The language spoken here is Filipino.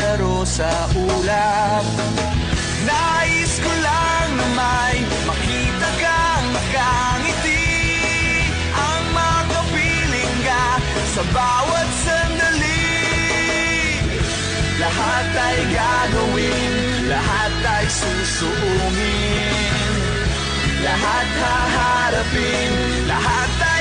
maglalaro sa ulap. Nais ko lang na may makita kang nakangiti, ang makapiling ka sa bawat sandali. Lahat ay gagawin, lahat ay susuungin, lahat haharapin, lahat ay